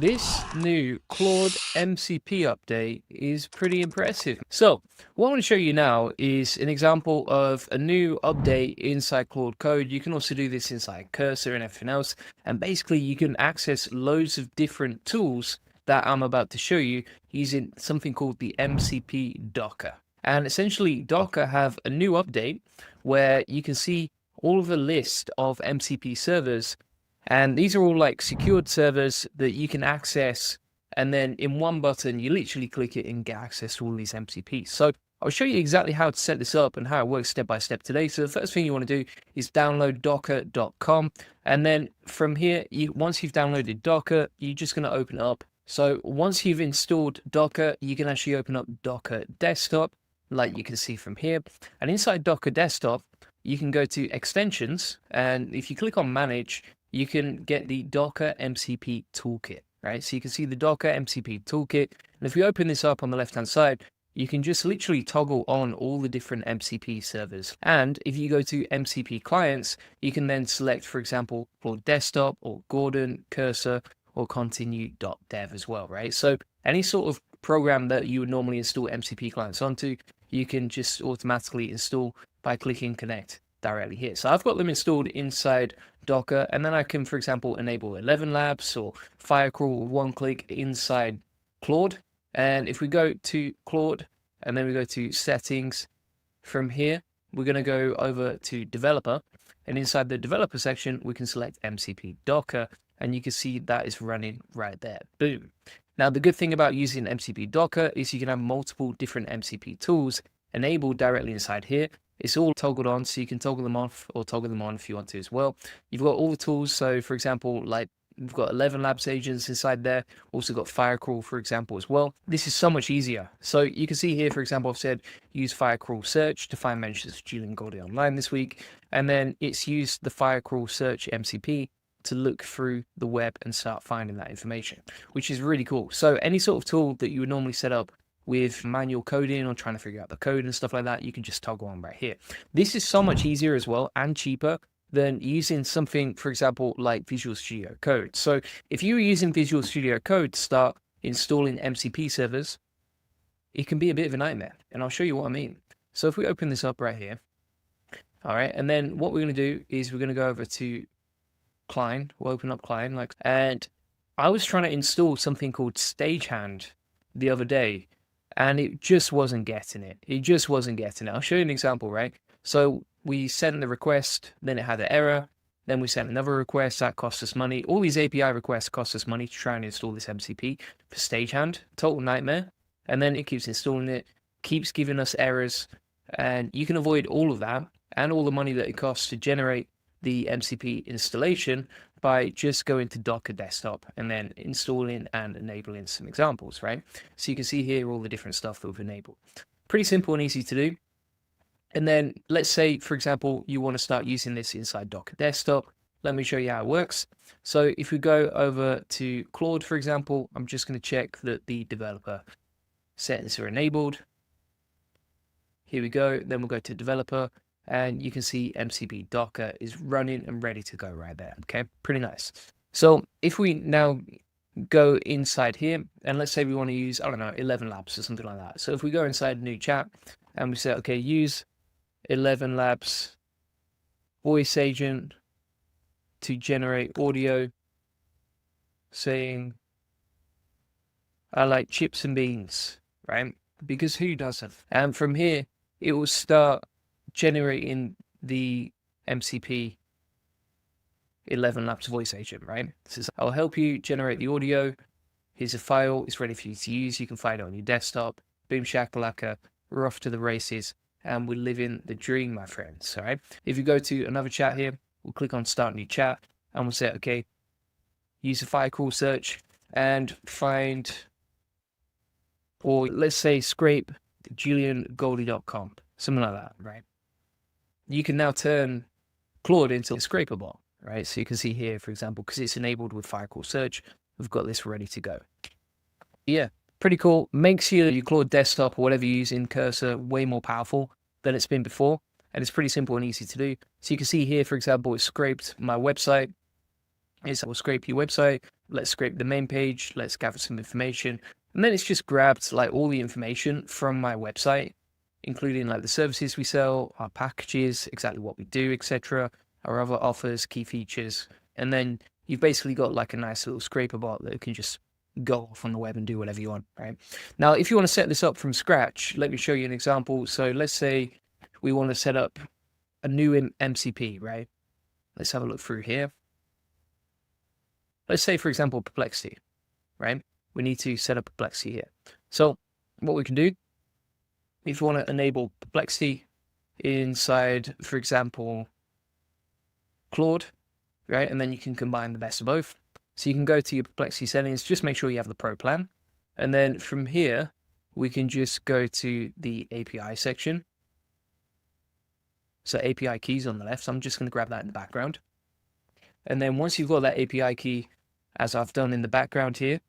This new Claude MCP update is pretty impressive. So what I want to show you now is an example of a new update inside Claude Code. You can also do this inside Cursor and everything else. And basically you can access loads of different tools that I'm about to show you using something called the MCP Docker. And essentially Docker have a new update where you can see all of a list of MCP servers. And these are all like secured servers that you can access. And then in one button, you literally click it and get access to all these MCPs. So I'll show you exactly how to set this up and how it works step by step today. So the first thing you want to do is download docker.com. And then from here, once you've downloaded Docker, you're just going to open it up. So once you've installed Docker, you can actually open up Docker Desktop, like you can see from here. And inside Docker Desktop, you can go to extensions. And if you click on manage, you can get the Docker MCP toolkit, right? So you can see the Docker MCP toolkit. And if we open this up on the left-hand side, you can just literally toggle on all the different MCP servers. And if you go to MCP clients, you can then select, for example, Claude Desktop or Gordon, Cursor, or continue.dev as well, right? So any sort of program that you would normally install MCP clients onto, you can just automatically install by clicking connect directly here. So I've got them installed inside Docker, and then I can, for example, enable 11 Labs or Firecrawl with one click inside Claude. And if we go to Claude and then we go to settings, from here, we're going to go over to developer, and inside the developer section, we can select MCP Docker, and you can see that is running right there. Boom. Now, the good thing about using MCP Docker is you can have multiple different MCP tools enabled directly inside here. It's all toggled on, so you can toggle them off or toggle them on if you want to as well. You've got all the tools. So for example, like we've got 11 Labs agents inside there. Also got Firecrawl, for example, as well. This is so much easier. So you can see here, for example, I've said use Firecrawl search to find mentions of Julian Goldie online this week. And then it's used the Firecrawl search MCP to look through the web and start finding that information, which is really cool. So any sort of tool that you would normally set up with manual coding or trying to figure out the code and stuff like that, you can just toggle on right here. This is so much easier as well and cheaper than using something, for example, like Visual Studio Code. So if you were using Visual Studio Code to start installing MCP servers, it can be a bit of a nightmare. And I'll show you what I mean. So if we open this up right here, all right, and then what we're going to do is we're going to go over to Client. We'll open up Client, and I was trying to install something called Stagehand the other day, and it just wasn't getting it. It just wasn't getting it. I'll show you an example, right? So we sent the request, then it had an error. Then we sent another request that cost us money. All these API requests cost us money to try and install this MCP for Stagehand. Total nightmare. And then it keeps installing it, keeps giving us errors. And you can avoid all of that and all the money that it costs to generate the MCP installation by just going to Docker Desktop and then installing and enabling some examples, right? So you can see here all the different stuff that we've enabled. Pretty simple and easy to do. And then let's say, for example, you want to start using this inside Docker Desktop. Let me show you how it works. So if we go over to Claude, for example, I'm just going to check that the developer settings are enabled. Here we go. Then we'll go to developer. And you can see MCP Docker is running and ready to go right there. Okay, pretty nice. So if we now go inside here, and let's say we want to use, I don't know, 11 Labs or something like that. So if we go inside new chat and we say, okay, use 11 Labs voice agent to generate audio saying, I like chips and beans, right? Because who doesn't? And from here, it will start generating the MCP 11 Labs voice agent, right? It says, I'll help you generate the audio. Here's a file. It's ready for you to use. You can find it on your desktop. Boom shakalaka. We're off to the races and we're living the dream, my friends. All right. If you go to another chat here, we'll click on start new chat and we'll say, okay, use a Firecrawl search and find, or let's say scrape juliangoldie.com, something like that, right? You can now turn Claude into a scraper bot, right? So you can see here, for example, because it's enabled with Firecrawl search, we've got this ready to go. Yeah, pretty cool. Makes your Claude desktop or whatever you use in Cursor way more powerful than it's been before. And it's pretty simple and easy to do. So you can see here, for example, it scraped my website. It will scrape your website let's scrape the main page, let's gather some information. And then it's just grabbed like all the information from my website, including like the services we sell, our packages, exactly what we do, etc., our other offers, key features. And then you've basically got like a nice little scraper bot that can just go off on the web and do whatever you want, right? Now, if you want to set this up from scratch, let me show you an example. So let's say we want to set up a new MCP, right? Let's have a look through here. Let's say, for example, Perplexity, right? We need to set up Perplexity here. So what we can do, if you want to enable Perplexity inside, for example, Claude, right? And then you can combine the best of both. So you can go to your Perplexity settings, just make sure you have the Pro plan. And then from here, we can just go to the API section. So API keys on the left. So I'm just going to grab that in the background. And then once you've got that API key, as I've done in the background here,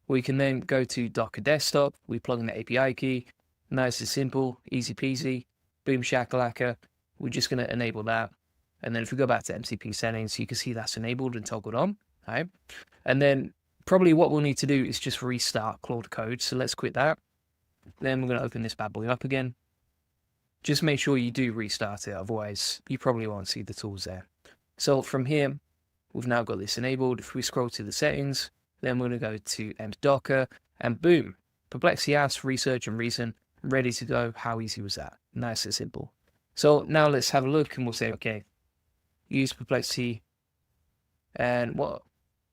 we can then go to Docker Desktop. We plug in the API key. Nice and simple, easy peasy, boom shakalaka. We're just going to enable that. And then if we go back to MCP settings, you can see that's enabled and toggled on. Right? And then probably what we'll need to do is just restart Claude Code. So let's quit that. Then we're going to open this bad boy up again. Just make sure you do restart it. Otherwise, you probably won't see the tools there. So from here, we've now got this enabled. If we scroll to the settings, then we're going to go to Docker and boom, Perplexity Ask, Research and Reason, ready to go. How easy was that? Nice and simple. So now let's have a look and we'll say, okay, use Perplexity. And what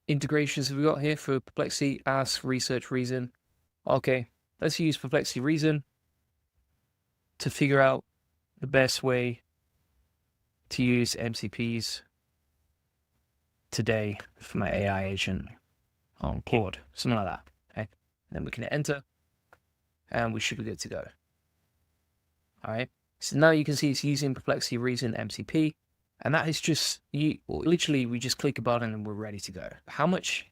integrations have we got here for Perplexity Ask, Research, Reason? Okay, let's use Perplexity Reason to figure out the best way to use MCPs today for my AI agent on Claude, something like that. Okay, then we can hit enter, and we should be good to go. All right. So now you can see it's using Perplexity Reason MCP, and that is just literally we just click a button and we're ready to go. How much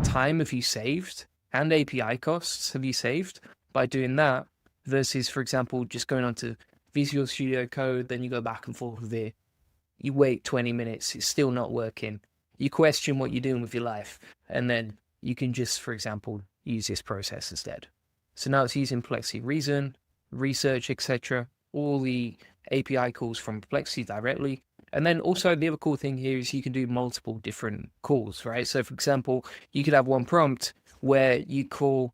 time have you saved and API costs have you saved by doing that versus, for example, just going on to Visual Studio Code, then you go back and forth with it. You wait 20 minutes, it's still not working. You question what you're doing with your life, and then you can just, for example, use this process instead. So now it's using Perplexity Reason, Research, etc., all the API calls from Perplexity directly. And then also the other cool thing here is you can do multiple different calls, right? So for example, you could have one prompt where you call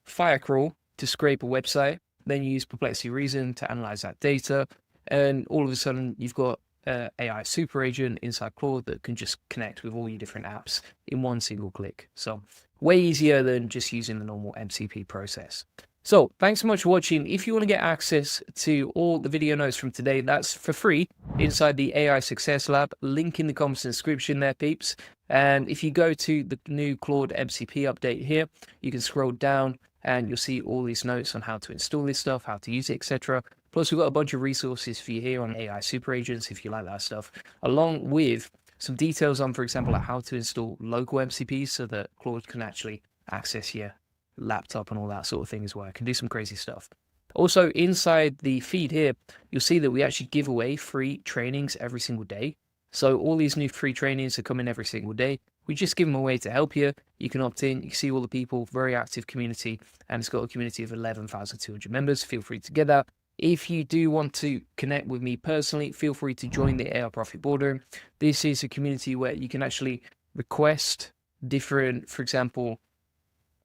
Firecrawl to scrape a website, then you use Perplexity Reason to analyze that data, and all of a sudden you've got AI super agent inside Claude that can just connect with all your different apps in one single click. So way easier than just using the normal MCP process. So thanks so much for watching. If you want to get access to all the video notes from today, that's for free inside the AI Success Lab. Link in the comments and description there, peeps. And if you go to the new Claude MCP update here, you can scroll down and you'll see all these notes on how to install this stuff, how to use it, etc. Plus, we've got a bunch of resources for you here on AI super agents if you like that stuff, along with some details on, for example, like how to install local MCPs so that Claude can actually access your laptop and all that sort of thing as well. I can do some crazy stuff. Also, inside the feed here, you'll see that we actually give away free trainings every single day. So all these new free trainings are coming every single day. We just give them away to help you. You can opt in. You can see all the people, very active community, and it's got a community of 11,200 members. Feel free to get that. If you do want to connect with me personally, feel free to join the AI Profit Boardroom. This is a community where you can actually request different, for example,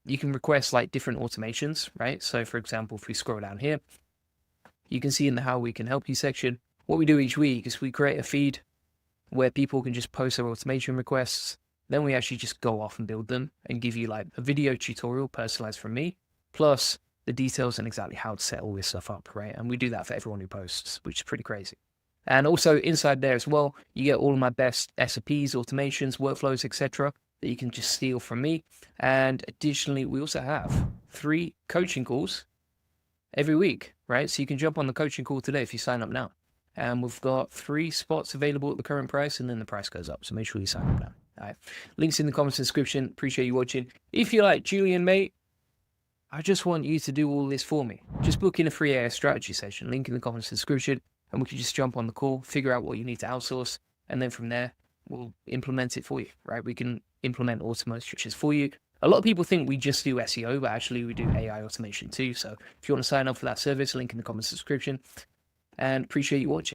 you can request like different automations, right? So for example, if we scroll down here, you can see in the how we can help you section, what we do each week is we create a feed where people can just post their automation requests. Then we actually just go off and build them and give you like a video tutorial personalized from me, plus the details and exactly how to set all this stuff up, right? And we do that for everyone who posts, which is pretty crazy. And also inside there as well, you get all of my best SOPs, automations, workflows, etc. that you can just steal from me. And additionally, we also have 3 coaching calls every week, right? So you can jump on the coaching call today if you sign up now. And we've got 3 spots available at the current price, and then the price goes up. So make sure you sign up now. All right. Links in the comments and description. Appreciate you watching. If you're like, Julian, mate, I just want you to do all this for me. Just book in a free AI strategy session. Link in the comments and description. And we can just jump on the call, figure out what you need to outsource. And then from there, we'll implement it for you, right? We can implement automation switches for you. A lot of people think we just do SEO, but actually we do AI automation too. So if you want to sign up for that service, link in the comment description, and appreciate you watching.